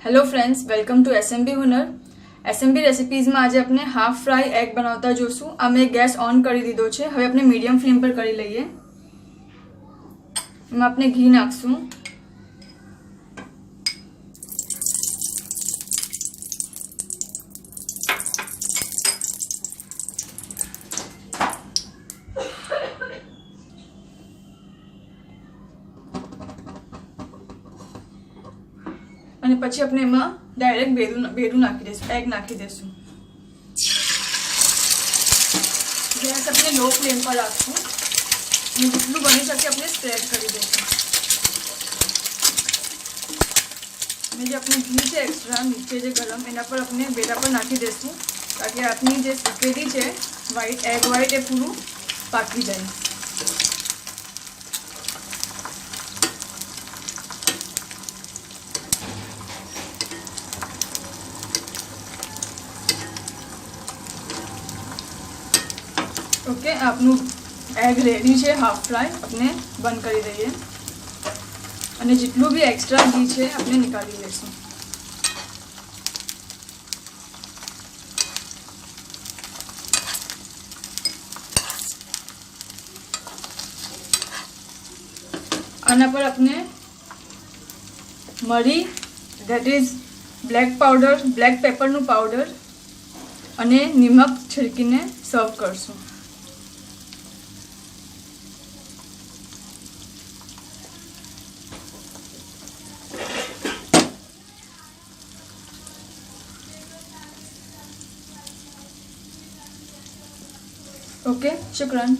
Hello friends, welcome to SMB Hunar. SMB recipes में आज अपने हाफ फ्राई एग बनावता जोशू। आ मैं गैस ऑन कर दीधो छे। हवे अपने मीडियम फ्लेम पर करी लईए। एमां अपने घी नाखशुं। અને પછી આપણે એમાં ડાયરેક્ટ બેડું નાખી દઈશું, એગ નાખી દઈશું। ગેસ આપણે લો ફ્લેમ પર રાખશું અને જેટલું બની શકે આપણે સ્પ્રેડ કરી દઈશું। અને જે આપણે ઘી છે એક્સ્ટ્રા નીચે જે ગરમ એના પર આપણે બેડા પર નાખી દઈશું તાकि આપની જે સફેદી છે વ્હાઈટ એગ વ્હાઈટ એ પૂરું પાકી જાય। ओके, आपनु एग रेडी है हाफ फ्राई अपने बंद कर दीए और जितलू भी एक्स्ट्रा घी है अपने निकाली लेशुं। आना पर अपने मरी that is black powder black pepper नु पाउडर अने निमक छीड़कीने सर्व करशुं। ओके, शुक्रान।